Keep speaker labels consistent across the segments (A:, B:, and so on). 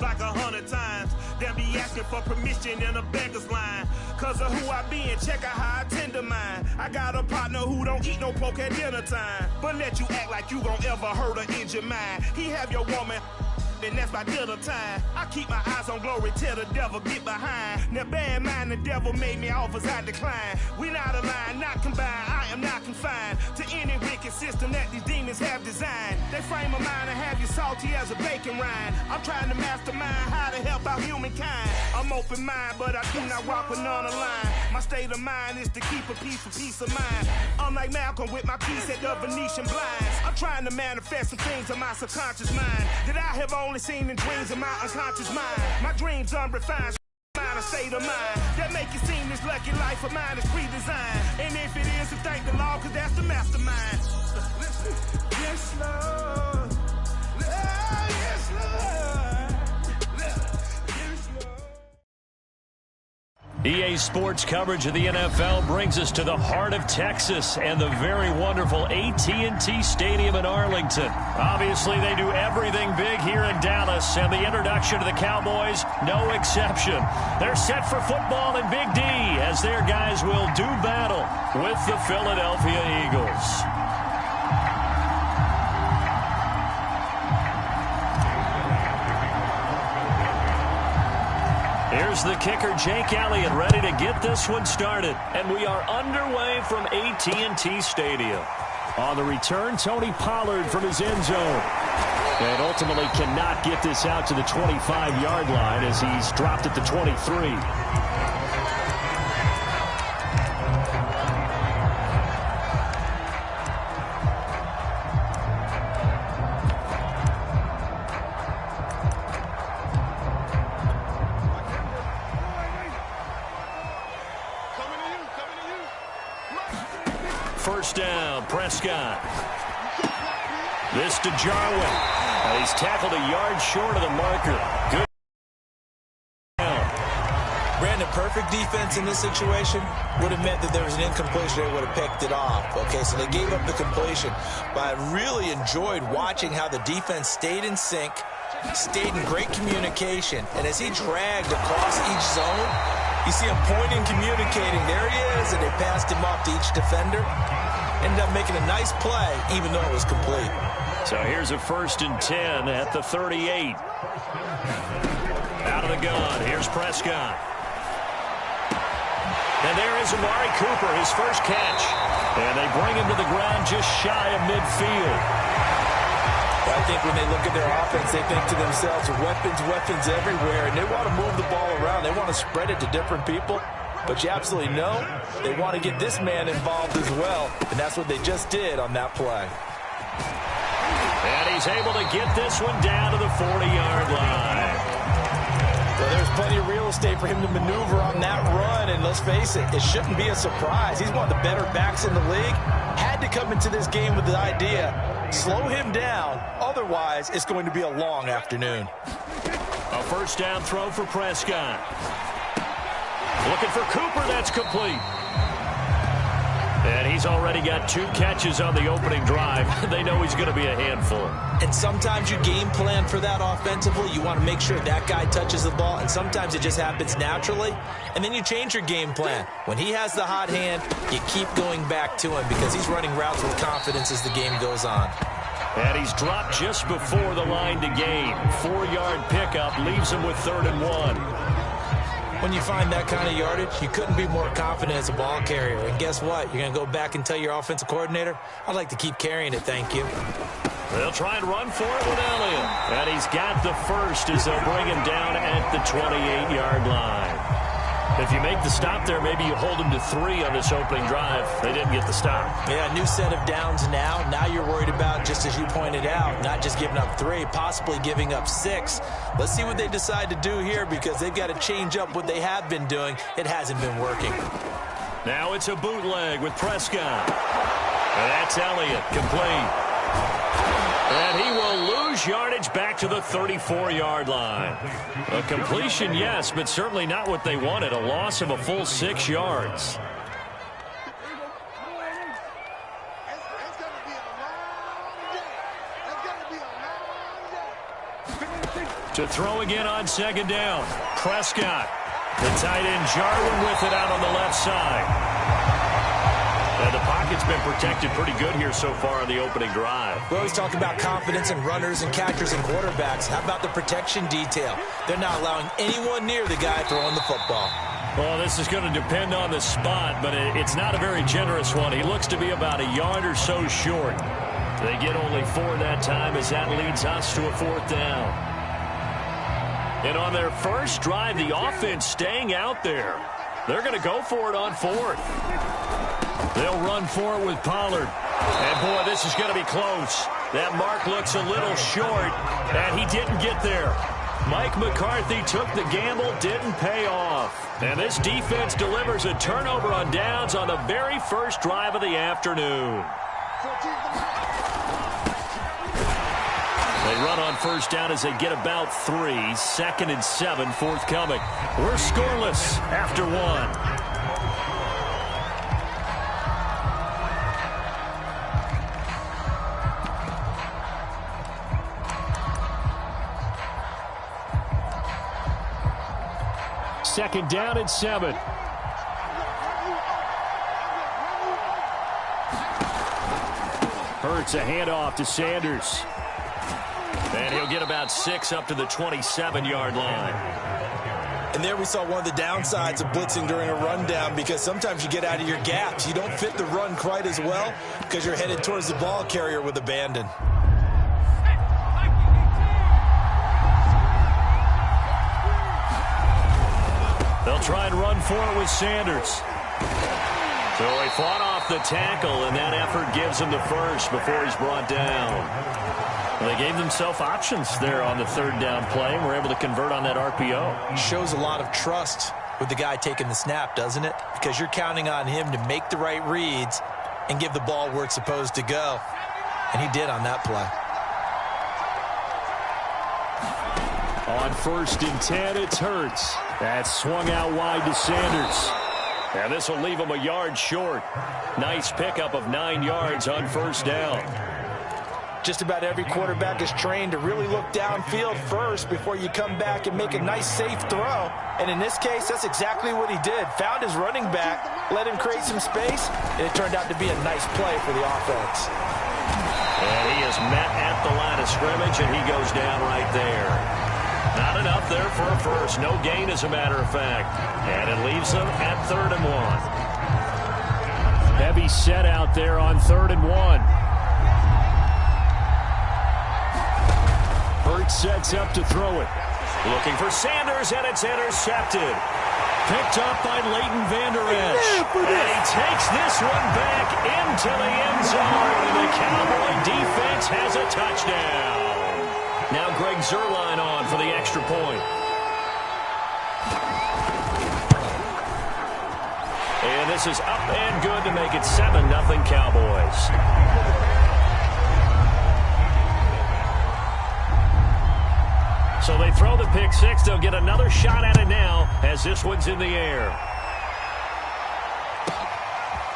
A: looks like 100 times. They'll be asking for permission in a beggar's line. Cause of who I be and check out how I tend to mine. I got a partner who don't eat no pork at dinner time, but let you act like you gon' ever hurt or injure mine. He have your woman, and that's by dinner time. I keep my eyes on glory till the devil get behind. Now bear in mind the devil made me offers I decline. We not aligned, not combined, I am not confined to any wicked system that these demons have designed. They frame a mind and have you salty as a bacon rind. I'm trying to mastermind how to help out humankind. I'm open mind, but I do not walk with none aligned. My state of mind is to keep a peace of mind. Unlike Malcolm with my peace at the Venetian blinds. I'm trying to manifest some things in my subconscious mind that I have only seen in dreams in my unconscious mind. My dreams unrefined, mind a state of mind that make you seem this lucky life of mine is pre-designed. And if it is, then thank the Lord, cause that's the mastermind. Yes, Lord. Yes, Lord. Yes, Lord.
B: EA Sports coverage of the NFL brings us to the heart of Texas and the very wonderful AT&T Stadium in Arlington. Obviously, they do everything big here in Dallas, and the introduction to the Cowboys, no exception. They're set for football in Big D as their guys will do battle with the Philadelphia Eagles. Here's the kicker, Jake Elliott, ready to get this one started. And we are underway from AT&T Stadium. On the return, Tony Pollard from his end zone. And ultimately cannot get this out to the 25-yard line as he's dropped at the 23. First down, Prescott. This to Jarwin. He's tackled a yard short of the marker. Good.
C: Brandon, perfect defense in this situation would have meant that there was an incompletion. They would have picked it off. Okay, so they gave up the completion. But I really enjoyed watching how the defense stayed in sync, stayed in great communication. And as he dragged across each zone, you see him pointing, communicating. There he is, and they passed him off to each defender. Ended up making a nice play, even though it was complete.
B: So here's a 1st and 10 at the 38. Out of the gun, here's Prescott. And there is Amari Cooper, his first catch. And they bring him to the ground just shy of midfield.
C: I think when they look at their offense, they think to themselves, weapons everywhere, and they want to move the ball around. They want to spread it to different people. But you absolutely know they want to get this man involved as well, and that's what they just did on that play.
B: And he's able to get this one down to the 40-yard line.
C: Well, there's plenty of real estate for him to maneuver on that run, and let's face it, it shouldn't be a surprise. He's one of the better backs in the league. Had to come into this game with the idea, slow him down, otherwise it's going to be a long afternoon.
B: A first down throw for Prescott. Looking for Cooper, that's complete. And he's already got 2 catches on the opening drive. They know he's going to be a handful.
C: And sometimes you game plan for that offensively. You want to make sure that guy touches the ball, and sometimes it just happens naturally. And then you change your game plan. When he has the hot hand, you keep going back to him because he's running routes with confidence as the game goes on.
B: And he's dropped just before the line to gain. 4-yard pickup leaves him with 3rd and 1.
C: When you find that kind of yardage, you couldn't be more confident as a ball carrier. And guess what? You're going to go back and tell your offensive coordinator, I'd like to keep carrying it, thank you.
B: They'll try and run for it with Elliott. And he's got the first as they'll bring him down at the 28-yard line. If you make the stop there, maybe you hold him to 3 on this opening drive. They didn't get the stop.
C: Yeah, new set of downs now. Now you're worried about, just as you pointed out, not just giving up 3, possibly giving up 6. Let's see what they decide to do here because they've got to change up what they have been doing. It hasn't been working.
B: Now it's a bootleg with Prescott. And that's Elliott, complete. And he will lose yardage back to the 34-yard line. A completion, yes, but certainly not what they wanted. A loss of a full 6 yards. To throw again on second down. Prescott. The tight end Jarwin with it out on the left side. And the pocket's been protected pretty good here so far on the opening drive.
C: We always talk about confidence in runners and catchers and quarterbacks. How about the protection detail? They're not allowing anyone near the guy throwing the football.
B: Well, this is going to depend on the spot, but it's not a very generous one. He looks to be about a yard or so short. They get only 4 that time as that leads us to a 4th down. And on their first drive, the offense staying out there. They're going to go for it on 4th. They'll run for it with Pollard. And, boy, this is going to be close. That mark looks a little short, and he didn't get there. Mike McCarthy took the gamble, didn't pay off. And this defense delivers a turnover on downs on the very first drive of the afternoon. They run on first down as they get about 3. 2nd and 7 forthcoming. We're scoreless after 1. Second down and 7. Hurts a handoff to Sanders. And he'll get about 6 up to the 27-yard line.
C: And there we saw one of the downsides of blitzing during a rundown, because sometimes you get out of your gaps. You don't fit the run quite as well because you're headed towards the ball carrier with abandon.
B: They'll try and run for it with Sanders. So he fought off the tackle, and that effort gives him the first before he's brought down. They gave themselves options there on the 3rd down play, and were able to convert on that RPO.
C: Shows a lot of trust with the guy taking the snap, doesn't it? Because you're counting on him to make the right reads and give the ball where it's supposed to go. And he did on that play.
B: On 1st and 10, it's Hurts. That's swung out wide to Sanders. And this will leave him a yard short. Nice pickup of 9 yards on first down.
C: Just about every quarterback is trained to really look downfield first before you come back and make a nice, safe throw. And in this case, that's exactly what he did. Found his running back, let him create some space, and it turned out to be a nice play for the offense.
B: And he is met at the line of scrimmage, and he goes down right there. Not enough there for a first. No gain, as a matter of fact. And it leaves them at 3rd and 1. Heavy set out there on 3rd and 1. Hurts sets up to throw it. Looking for Sanders, and it's intercepted. Picked up by Leighton Vander Esch. And he takes this one back into the end zone. And the Cowboy defense has a touchdown. Now Greg Zuerlein on for the extra point. And this is up and good to make it 7-0 Cowboys. So they throw the pick 6. They'll get another shot at it now as this one's in the air.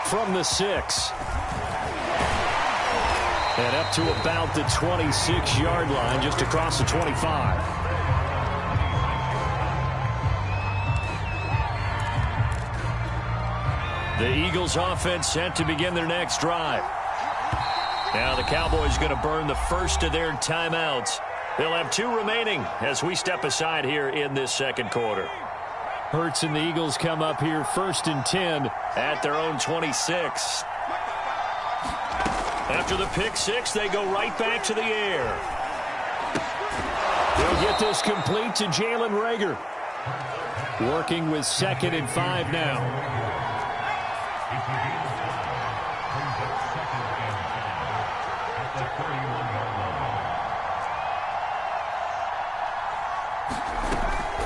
B: From the 6. And up to about the 26-yard line, just across the 25. The Eagles offense set to begin their next drive. Now the Cowboys going to burn the first of their timeouts. They'll have 2 remaining as we step aside here in this second quarter. Hurts and the Eagles come up here 1st and 10 at their own 26. After the pick 6, they go right back to the air. They'll get this complete to Jalen Reagor. Working with 2nd and 5 now.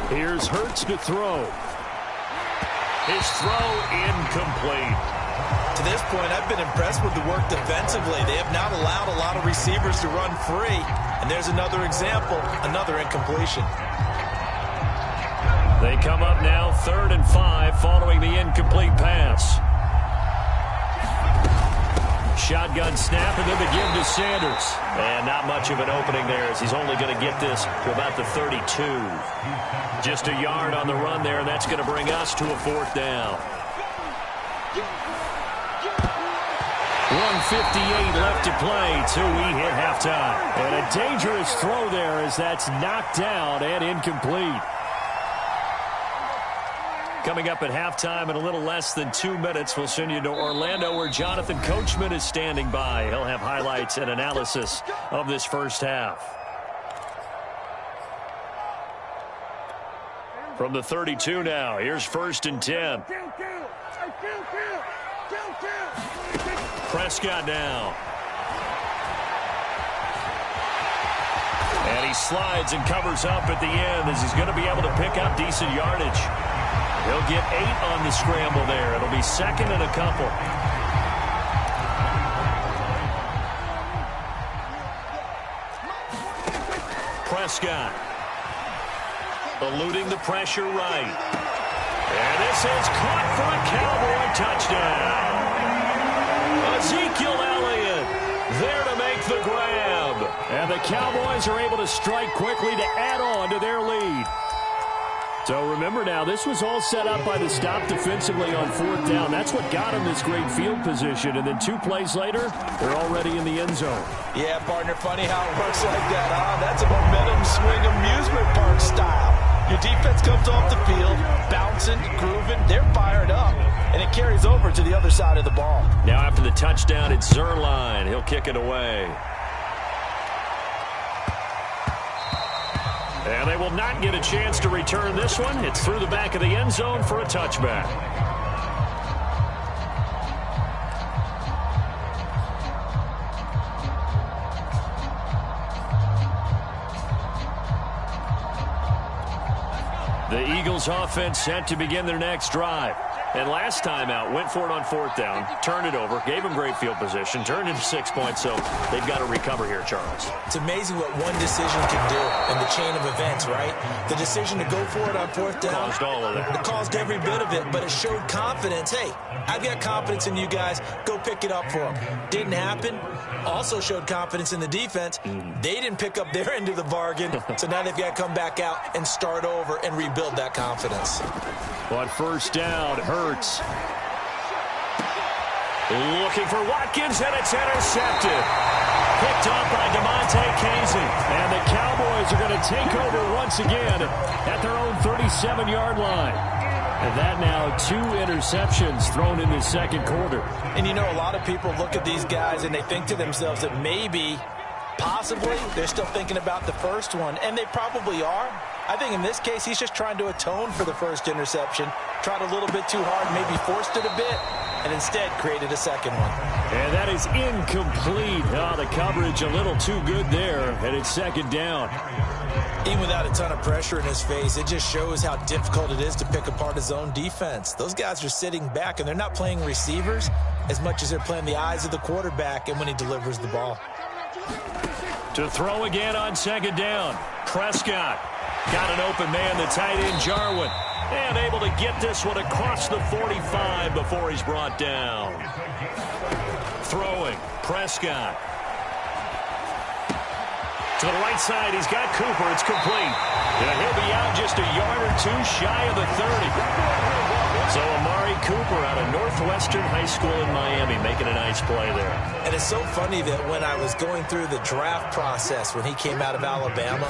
B: Here's Hurts to throw. His throw incomplete.
C: To this point, I've been impressed with the work defensively. They have not allowed a lot of receivers to run free. And there's another example, another incompletion.
B: They come up now 3rd and 5 following the incomplete pass. shotgun snap, and then the give to Sanders. And not much of an opening there, as he's only going to get this to about the 32. Just a yard on the run there, and that's going to bring us to a 4th down. 1:58 left to play till we hit halftime. And a dangerous throw there as that's knocked down and incomplete. Coming up at halftime in a little less than 2 minutes, we'll send you to Orlando where Jonathan Coachman is standing by. He'll have highlights and analysis of this first half. From the 32 now, here's 1st and 10. Prescott now. And he slides and covers up at the end as he's going to be able to pick up decent yardage. He'll get 8 on the scramble there. It'll be 2nd and a couple. Prescott eluding the pressure right. And this is caught for a Cowboy touchdown. Ezekiel Elliott there to make the grab. And the Cowboys are able to strike quickly to add on to their lead. So remember now, this was all set up by the stop defensively on 4th down. That's what got him this great field position. And then 2 plays later, they're already in the end zone. Yeah, partner, funny how it works like that, huh? That's a momentum swing amusement park style. Your defense comes off the field, bouncing, grooving, they're fired up. And it carries over to the other side of the ball. Now after the touchdown, it's Zerline. He'll kick it away. And they will not get a chance to return this one. It's through the back of the end zone for a touchback. The Eagles offense set to begin their next drive. And last time out, went for it on 4th down, turned it over, gave them great field position, turned into 6 points, so they've got to recover here, Charles. It's amazing what one decision can do in the chain of events, right? The decision to go for it on 4th down. Caused all of that. It caused every bit of it, but it showed confidence. Hey, I've got confidence in you guys. Go pick it up for them. Didn't happen. Also showed confidence in the defense. They didn't pick up their end of the bargain, so now they've got to come back out and start over and rebuild that confidence. But 1st down, Hurts. Looking for Watkins, and it's intercepted. Picked off by DeMonte Casey. And the Cowboys are going to take over once again at their own 37-yard line. And that now 2 interceptions thrown in the 2nd quarter. And you know, a lot of people look at these guys and they think to themselves that maybe, possibly, they're still thinking about the first one. And they probably are. I think in this case, he's just trying to atone for the first interception. Tried a little bit too hard, maybe forced it a bit, and instead created a 2nd one. And that is incomplete. Oh, the coverage a little too good there, and it's 2nd down. Even without a ton of pressure in his face, it just shows how difficult it is to pick apart his own defense. Those guys are sitting back, and they're not playing receivers as much as they're playing the eyes of the quarterback and when he delivers the ball. To throw again on 2nd down, Prescott. Got an open man, the tight end, Jarwin. And able to get this one across the 45 before he's brought down. Throwing, Prescott. To the right side, he's got Cooper. It's complete. And he'll be out just a yard or 2 shy of the 30. So Amari Cooper out of Northwestern High School in Miami making a nice play there. And it's so funny that when I was going through the draft process when he came out of Alabama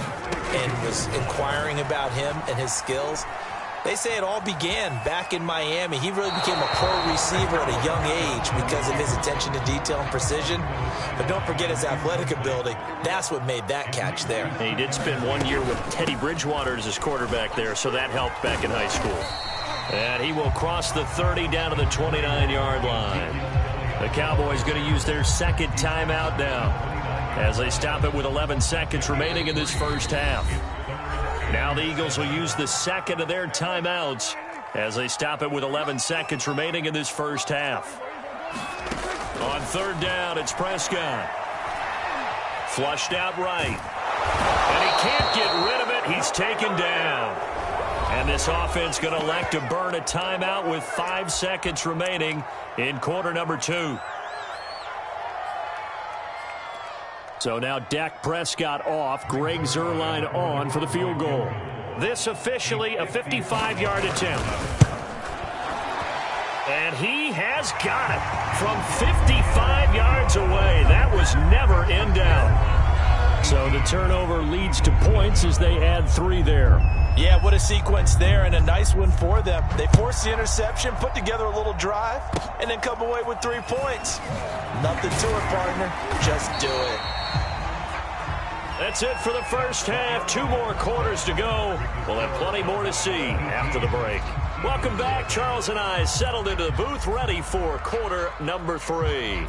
B: and was inquiring about him and his skills, they say it all began back in Miami. He really became a pro receiver at a young age because of his attention to detail and precision. But don't forget his athletic ability. That's what made that catch there. And he did spend 1 year with Teddy Bridgewater as his quarterback there, so that helped back in high school. And he will cross the 30 down to the 29-yard line. The Cowboys going to use their 2nd timeout now as they stop it with 11 seconds remaining in this first half. Now the Eagles will use the 2nd of their timeouts as they stop it with 11 seconds remaining in this first half. On 3rd down, it's Prescott. Flushed out right. And he can't get rid of it. He's taken down. And this offense going to elect to burn a timeout with 5 seconds remaining in quarter number 2. So now Dak Prescott off, Greg Zuerlein on for the field goal. This officially a 55-yard attempt. And he has got it from 55 yards away. That was never in doubt. So the turnover leads to points as they add 3 there.
C: Yeah, what a sequence there, and a nice one for them. They forced the interception, put together a little drive, and then come away with 3 points. Nothing to it, partner. Just do it.
B: That's it for the first half. 2 more quarters to go. We'll have plenty more to see after the break. Welcome back. Charles and I settled into the booth, ready for quarter number 3.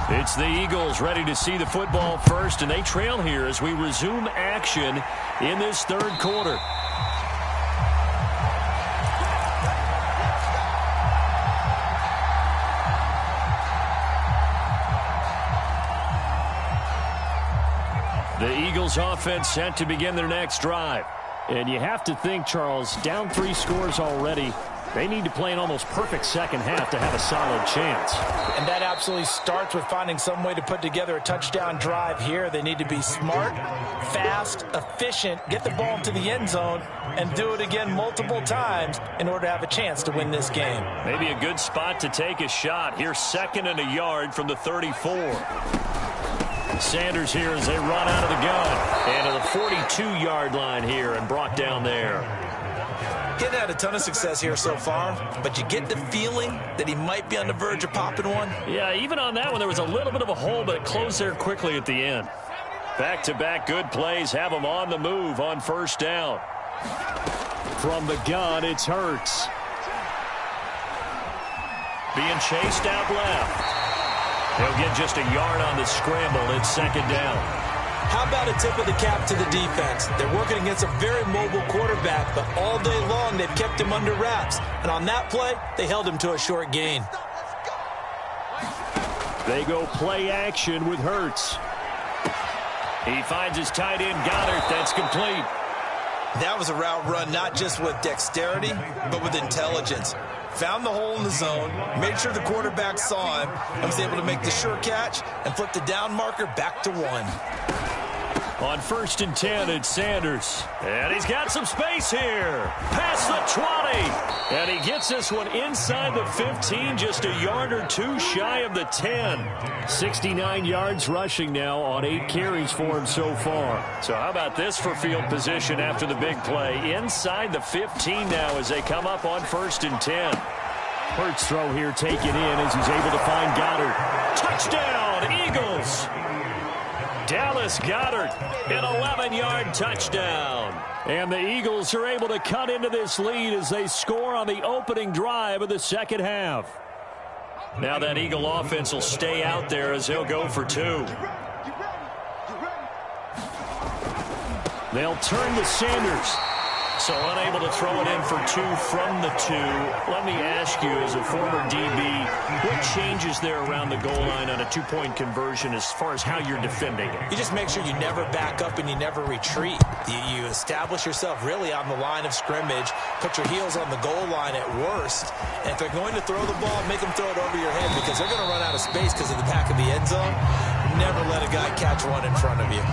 B: It's the Eagles ready to see the football first, and they trail here as we resume action in this third quarter. The Eagles offense set to begin their next drive. And you have to think, Charles, down 3 scores already. They need to play an almost perfect second half to have a solid chance.
C: And that absolutely starts with finding some way to put together a touchdown drive here. They need to be smart, fast, efficient, get the ball into the end zone, and do it again multiple times in order to have a chance to win this game.
B: Maybe a good spot to take a shot. Here's 2nd and a yard from the 34. Sanders here as they run out of the gun. And to the 42-yard line here and brought down there.
C: Getting had a ton of success here so far, but you get the feeling that he might be on the verge of popping one.
B: Yeah, even on that one, there was a little bit of a hole, but it closed there quickly at the end. Back-to-back good plays have him on the move on first down. From the gun, it's Hurts. Being chased out left. He'll get just a yard on the scramble. It's 2nd down.
C: How about a tip of the cap to the defense? They're working against a very mobile quarterback, but all day long they've kept him under wraps. And on that play, they held him to a short gain.
B: They go play action with Hurts. He finds his tight end Goddard. That's complete.
C: That was a route run not just with dexterity, but with intelligence. Found the hole in the zone, made sure the quarterback saw him, and was able to make the sure catch and flip the down marker back to 1.
B: On 1st and 10, it's Sanders. And he's got some space here. Past the 20. And he gets this one inside the 15, just a yard or 2 shy of the 10. 69 yards rushing now on 8 carries for him so far. So how about this for field position after the big play? Inside the 15 now as they come up on 1st and 10. Hurts throw here taken in as he's able to find Goddard. Touchdown, Eagles! Dallas Goedert, an 11-yard touchdown. And the Eagles are able to cut into this lead as they score on the opening drive of the second half. Now that Eagle offense will stay out there as they'll go for 2. They'll turn to Sanders. So unable to throw it in for 2 from the 2. Let me ask you, as a former DB, what changes there around the goal line on a 2-point conversion as far as how you're defending it?
C: You just make sure you never back up and you never retreat. You establish yourself really on the line of scrimmage, put your heels on the goal line at worst. And if they're going to throw the ball, make them throw it over your head because they're going to run out of space because of the back of the end zone. Never let a guy catch one in front of you.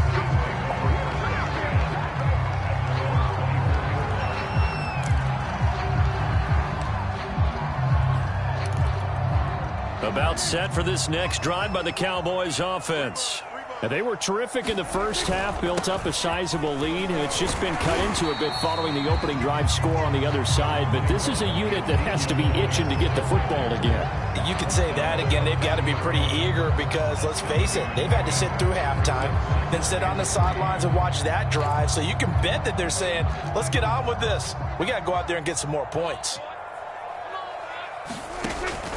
B: About set for this next drive by the Cowboys offense. Now, they were terrific in the first half, built up a sizable lead, and it's just been cut into a bit following the opening drive score on the other side. But this is a unit that has to be itching to get the football again.
C: You could say that again. They've got to be pretty eager because, let's face it, they've had to sit through halftime, then sit on the sidelines and watch that drive. So you can bet that they're saying, let's get on with this. We got to go out there and get some more points.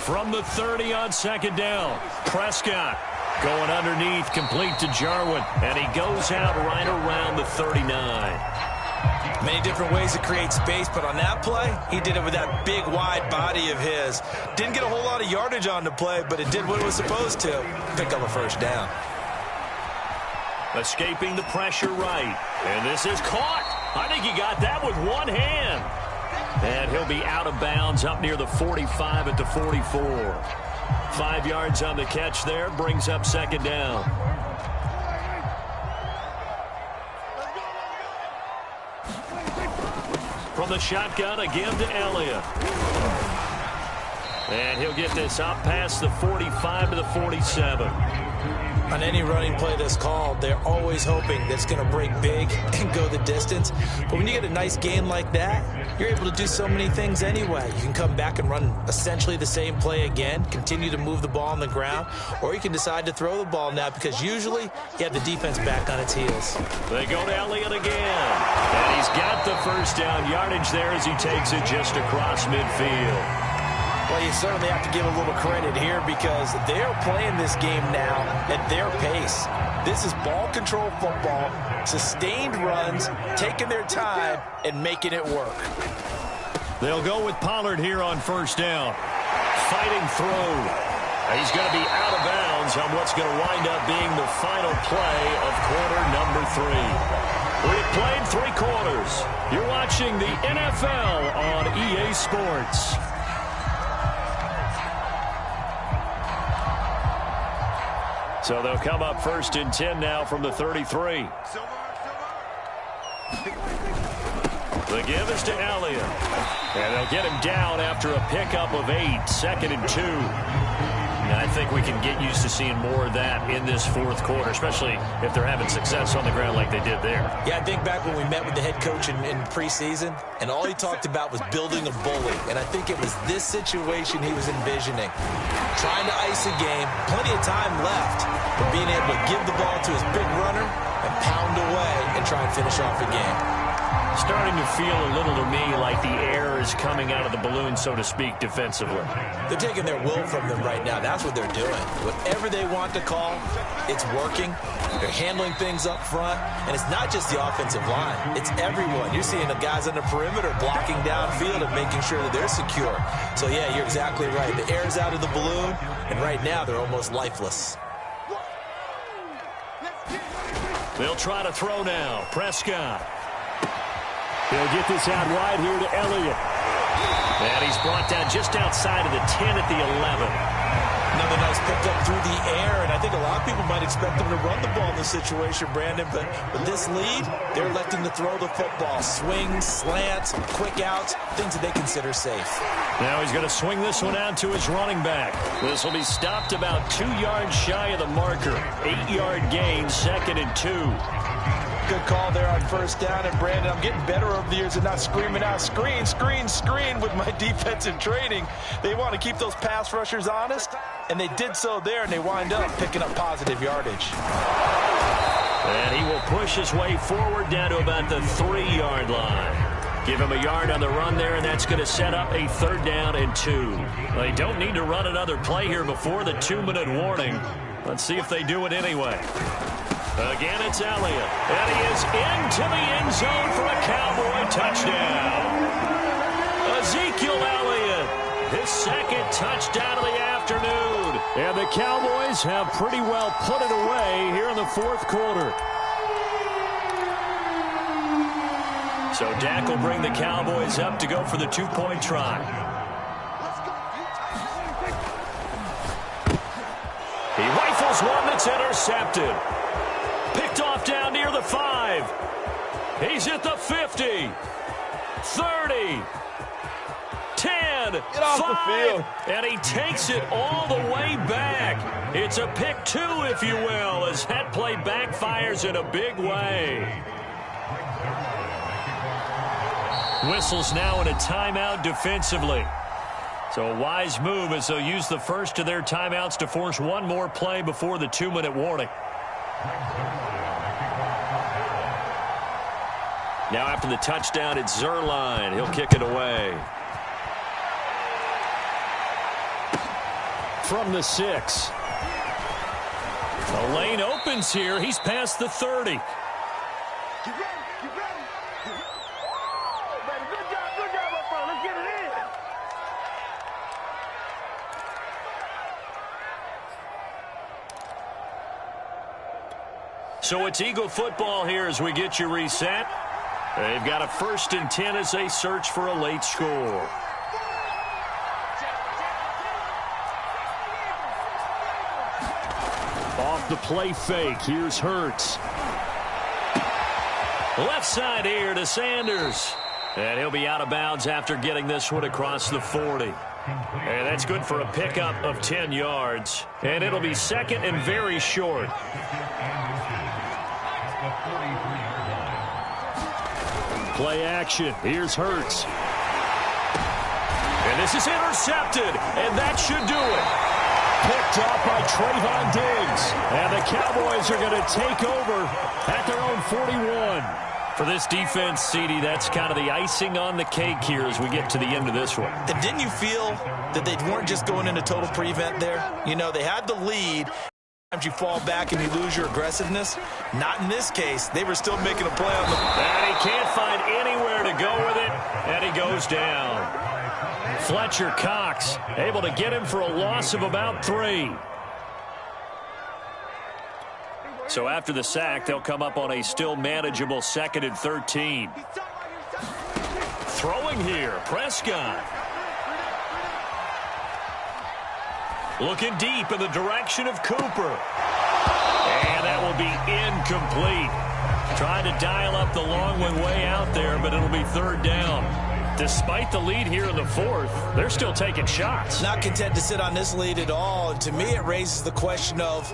B: From the 30 on 2nd down, Prescott going underneath, complete to Jarwin, and he goes out right around the 39.
C: Many different ways to create space, but on that play, he did it with that big, wide body of his. Didn't get a whole lot of yardage on the play, but it did what it was supposed to. Pick up a first down.
B: Escaping the pressure right, and this is caught. I think he got that with one hand. And he'll be out of bounds up near the 45 at the 44. 5 yards on the catch there, brings up second down. From the shotgun, a give to Elliott. And he'll get this up past the 45 to the 47.
C: On any running play that's called, they're always hoping that it's going to break big and go the distance. But when you get a nice game like that, you're able to do so many things anyway. You can come back and run essentially the same play again, continue to move the ball on the ground, or you can decide to throw the ball now because usually you have the defense back on its heels.
B: They go to Elliott again. And he's got the first down yardage there as he takes it just across midfield.
C: Well, you certainly have to give a little credit here because they're playing this game now at their pace. This is ball control football, sustained runs, taking their time, and making it work.
B: They'll go with Pollard here on first down. Fighting through. He's going to be out of bounds on what's going to wind up being the final play of quarter number 3. We've played 3 quarters. You're watching the NFL on EA Sports. So they'll come up first and 10 now from the 33. The give is to Elliott. And they'll get him down after a pickup of 8, 2nd and 2. And I think we can get used to seeing more of that in this 4th quarter, especially if they're having success on the ground like they did there.
C: Yeah, I think back when we met with the head coach in preseason, and all he talked about was building a bully. And I think it was this situation he was envisioning. Trying to ice a game, plenty of time left, but being able to give the ball to his big runner and pound away and try and finish off a game.
B: Starting to feel a little to me like the air is coming out of the balloon, so to speak, defensively.
C: They're taking their will from them right now. That's what they're doing. Whatever they want to call, it's working. They're handling things up front. And it's not just the offensive line. It's everyone. You're seeing the guys on the perimeter blocking downfield and making sure that they're secure. So, yeah, you're exactly right. The air's out of the balloon, and right now they're almost lifeless.
B: They'll try to throw now. Prescott. He'll get this out wide here to Elliott. And he's brought down just outside of the 10 at the 11.
C: Another nice pickup through the air, and I think a lot of people might expect them to run the ball in this situation, Brandon, but with this lead, they're electing to throw the football. Swings, slants, quick outs, things that they consider safe.
B: Now he's going to swing this one out to his running back. This will be stopped about 2 yards shy of the marker. 8-yard gain, 2nd and 2.
C: Good call there on first down. And, Brandon, I'm getting better over the years and not screaming out, screen, screen, screen with my defensive training. They want to keep those pass rushers honest, and they did so there, and they wind up picking up positive yardage.
B: And he will push his way forward down to about the 3-yard line. Give him a yard on the run there, and that's going to set up a 3rd down and 2. They don't need to run another play here before the 2-minute warning. Let's see if they do it anyway. Again, it's Elliott, and he is into the end zone for a Cowboy touchdown. Ezekiel Elliott, his 2nd touchdown of the afternoon. And the Cowboys have pretty well put it away here in the 4th quarter. So Dak will bring the Cowboys up to go for the 2-point try. He rifles one that's intercepted. Picked off down near the 5. He's at the 50. 30. 10.
C: Get off
B: 5.
C: the field.
B: And he takes it all the way back. It's a pick 2, if you will, as that play backfires in a big way. Whistles now in a timeout defensively. So a wise move as they'll use the first of their timeouts to force one more play before the 2-minute warning. Now after the touchdown, it's Zerline. He'll kick it away. From the 6. The lane opens here. He's past the 30. So it's Eagle football here as we get you reset. They've got a 1st and 10 as they search for a late score. Off the play fake, here's Hurts. Left side here to Sanders. And he'll be out of bounds after getting this one across the 40. And that's good for a pickup of 10 yards. And it'll be 2nd and very short. Play action. Here's Hurts. And this is intercepted. And that should do it. Picked up by Trayvon Diggs. And the Cowboys are going to take over at their own 41. For this defense, CD, that's kind of the icing on the cake here as we get to the end of this one.
C: And didn't you feel that they weren't just going into total prevent there? You know, they had the lead. Sometimes you fall back and you lose your aggressiveness. Not in this case. They were still making a play on the...
B: And he can't find anywhere to go with it, and he goes down. Fletcher Cox able to get him for a loss of about 3. So after the sack, they'll come up on a still manageable 2nd and 13. Throwing here, Prescott. Looking deep in the direction of Cooper. And that will be incomplete. Trying to dial up the long one way out there, but it'll be 3rd down. Despite the lead here in the 4th, they're still taking shots.
C: Not content to sit on this lead at all. And to me, it raises the question of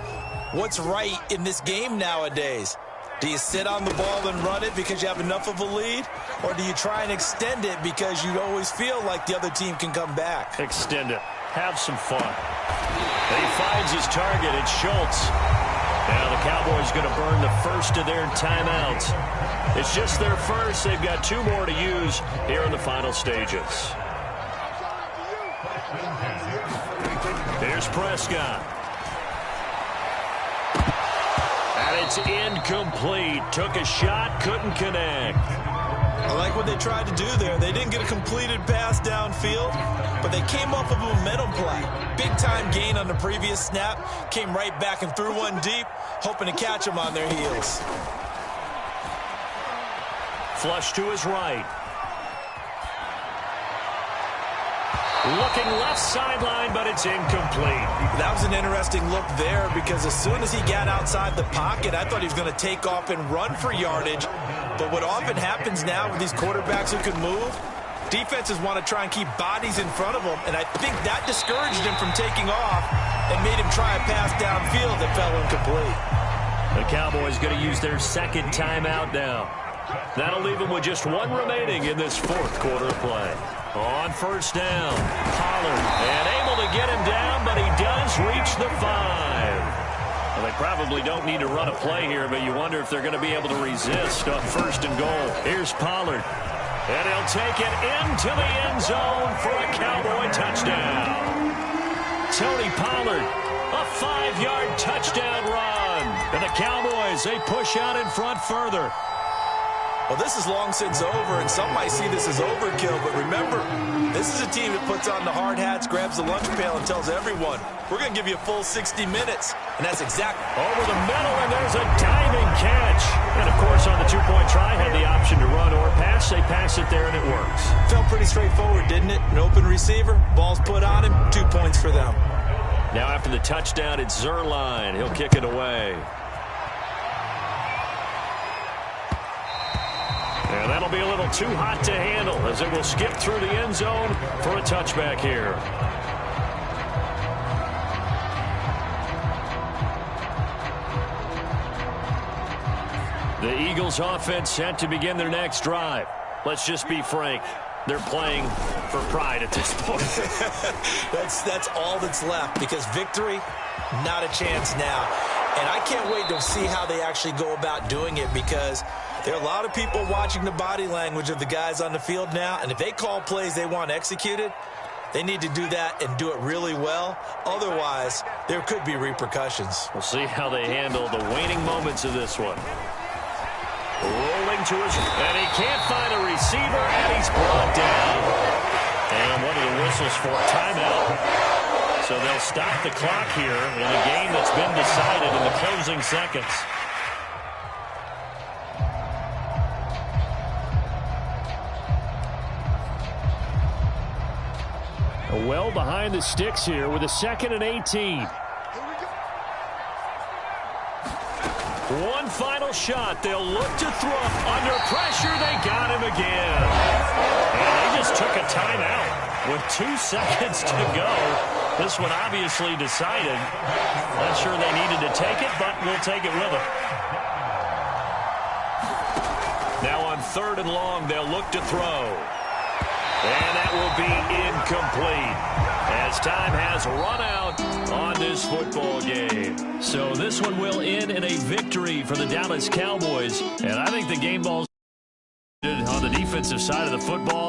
C: what's right in this game nowadays. Do you sit on the ball and run it because you have enough of a lead? Or do you try and extend it because you always feel like the other team can come back?
B: Extend it. Have some fun. He finds his target. It's Schultz. Now the Cowboys going to burn the first of their timeouts. It's just their first. They've got 2 more to use here in the final stages. Here's Prescott. And it's incomplete. Took a shot, couldn't connect.
C: I like what they tried to do there. They didn't get a completed pass downfield, but they came up with a momentum play. Big-time gain on the previous snap. Came right back and threw one deep, hoping to catch them on their heels.
B: Flush to his right. Looking left sideline, but it's incomplete.
C: That was an interesting look there because as soon as he got outside the pocket, I thought he was going to take off and run for yardage. But what often happens now with these quarterbacks who can move, defenses want to try and keep bodies in front of them, and I think that discouraged him from taking off and made him try a pass downfield that fell incomplete.
B: The Cowboys going to use their 2nd timeout now. That'll leave them with just 1 remaining in this 4th quarter of play. On 1st down, Pollard, and able to get him down, but he does reach the 5. Well, they probably don't need to run a play here, but you wonder if they're going to be able to resist on 1st and goal. Here's Pollard, and he'll take it into the end zone for a Cowboy touchdown. Tony Pollard, a 5-yard touchdown run. And the Cowboys, they push out in front further.
C: Well, this is long since over, and some might see this as overkill, but remember, this is a team that puts on the hard hats, grabs the lunch pail, and tells everyone, we're going to give you a full 60 minutes, and that's exactly...
B: Over the middle, and there's a diving catch. And, of course, on the 2-point try, had the option to run or pass. They pass it there, and it works.
C: Felt pretty straightforward, didn't it? An open receiver, ball's put on him, 2 points for them.
B: Now, after the touchdown, it's Zerline. He'll kick it away. And that'll be a little too hot to handle as it will skip through the end zone for a touchback here. The Eagles offense set to begin their next drive. Let's just be frank. They're playing for pride at this point.
C: That's all that's left because victory, not a chance now. And I can't wait to see how they actually go about doing it because there are a lot of people watching the body language of the guys on the field now, and if they call plays they want executed, they need to do that and do it really well. Otherwise, there could be repercussions.
B: We'll see how they handle the waning moments of this one. Rolling to his, and he can't find a receiver, and he's brought down. And one of the whistles for a timeout. So they'll stop the clock here in a game that's been decided in the closing seconds. Well behind the sticks here with a 2nd and 18. One final shot. They'll look to throw. Under pressure, they got him again. And they just took a timeout with 2 seconds to go. This one obviously decided. Not sure they needed to take it, but we'll take it with them. Now on 3rd and long, they'll look to throw. And that will be incomplete as time has run out on this football game. So this one will end in a victory for the Dallas Cowboys. And I think the game balls on the defensive side of the football